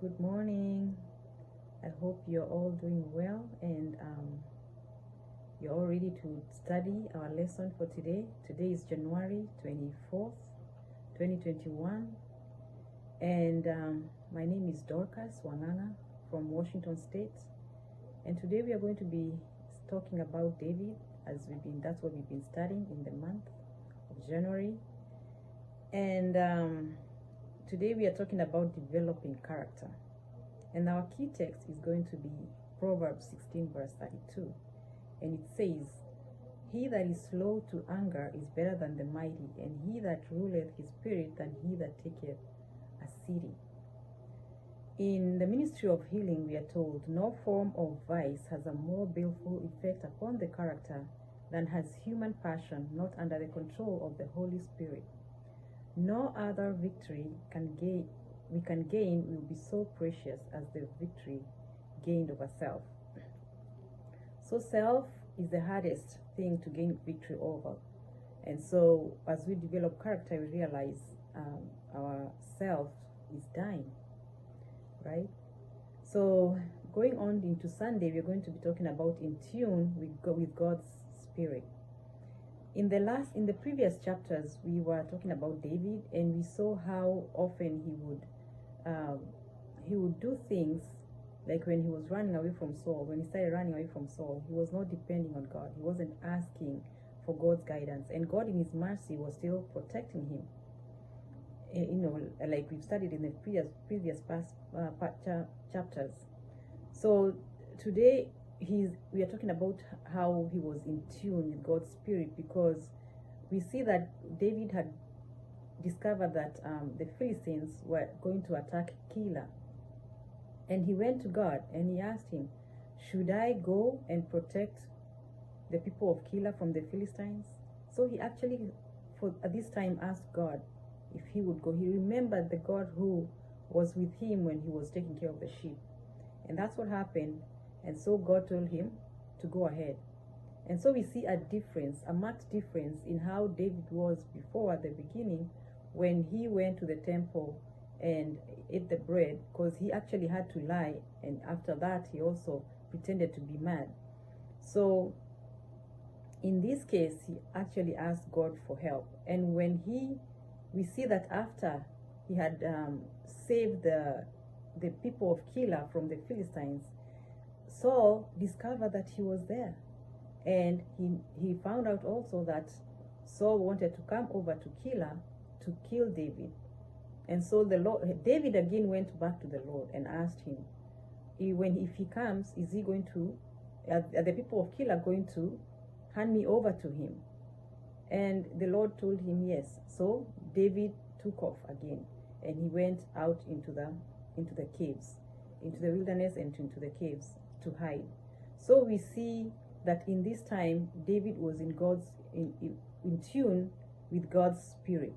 Good morning. I hope you're all doing well and you're all ready to study our lesson for today. Today is January 24th, 2021, and my name is Dorcas Wanganga from Washington State. And today we are going to be talking about David, that's what we've been studying in the month of January. And today we are talking about developing character. And our key text is going to be Proverbs 16 verse 32. And it says, "He that is slow to anger is better than the mighty, and he that ruleth his spirit than he that taketh a city." In the ministry of healing, we are told, "No form of vice has a more baleful effect upon the character than has human passion not under the control of the Holy Spirit. No other victory we can gain will be so precious as the victory gained over self." So self is the hardest thing to gain victory over. And so as we develop character, we realize our self is dying, right? So going on into Sunday, we're going to be talking about in tune with God's Spirit. In the previous chapters, we were talking about David, and we saw how often he would do things like when he was running away from Saul. When he started running away from Saul, he was not depending on God. He wasn't asking for God's guidance, and God in his mercy was still protecting him. Like we've studied in the previous past chapters. So today we are talking about how he was in tune with God's Spirit, because we see that David had discovered that the Philistines were going to attack Keilah. And he went to God and he asked him, "Should I go and protect the people of Keilah from the Philistines?" So he actually, at this time, asked God if he would go. He remembered the God who was with him when he was taking care of the sheep. And that's what happened. And so God told him to go ahead. And so we see a marked difference in how David was before at the beginning, when he went to the temple and ate the bread, because he actually had to lie, and after that he also pretended to be mad. So in this case, he actually asked God for help. And we see that after he had saved the people of Keilah from the Philistines, Saul discovered that he was there, and he found out also that Saul wanted to come over to Keilah to kill David. And so David again went back to the Lord and asked him, if he comes, is he going to, are the people of Keilah going to hand me over to him? And the Lord told him yes. So David took off again, and he went out into the caves, into the wilderness and into the caves to hide. So we see that in this time, David was in tune with God's Spirit.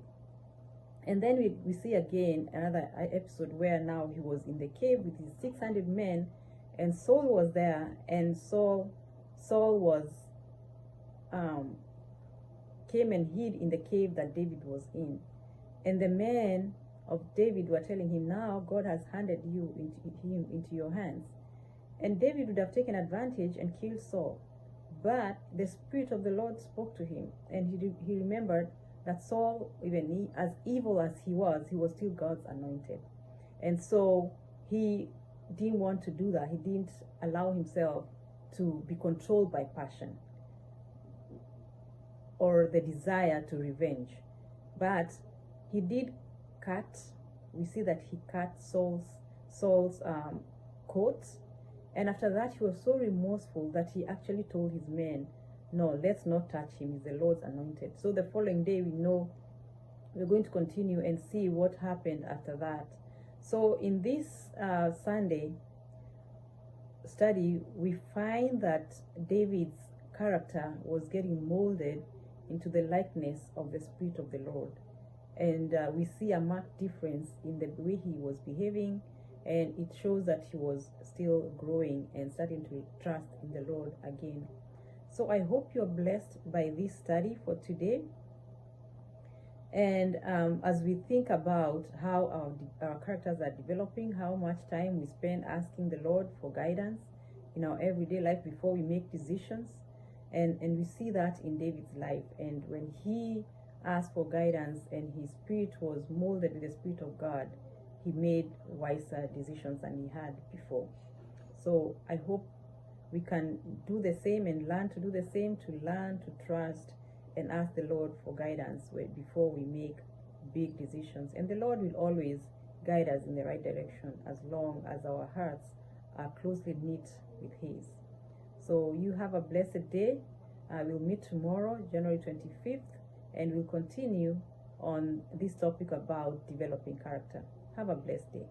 And then we see again another episode where now he was in the cave with his 600 men, and Saul was there, and Saul was came and hid in the cave that David was in. And the men of David were telling him, "Now God has handed him into your hands." And David would have taken advantage and killed Saul. But the Spirit of the Lord spoke to him, and he remembered that Saul, even as evil as he was still God's anointed. And so he didn't want to do that. He didn't allow himself to be controlled by passion or the desire to revenge. But he did we see that he cut Saul's coat. And after that, he was so remorseful that he actually told his men, "No, let's not touch him. He's the Lord's anointed." So the following day, we know we're going to continue and see what happened after that. So in this Sunday study, we find that David's character was getting molded into the likeness of the Spirit of the Lord. And we see a marked difference in the way he was behaving, and it shows that he was still growing and starting to trust in the Lord again. So I hope you're blessed by this study for today. And as we think about how our characters are developing, how much time we spend asking the Lord for guidance in our everyday life before we make decisions, and we see that in David's life. And when he asked for guidance and his spirit was molded with the Spirit of God, he made wiser decisions than he had before. So I hope we can do the same and learn to do the same, to learn to trust and ask the Lord for guidance before we make big decisions. And the Lord will always guide us in the right direction as long as our hearts are closely knit with His. So you have a blessed day. We'll meet tomorrow, January 25th, and we'll continue on this topic about developing character. Have a blessed day.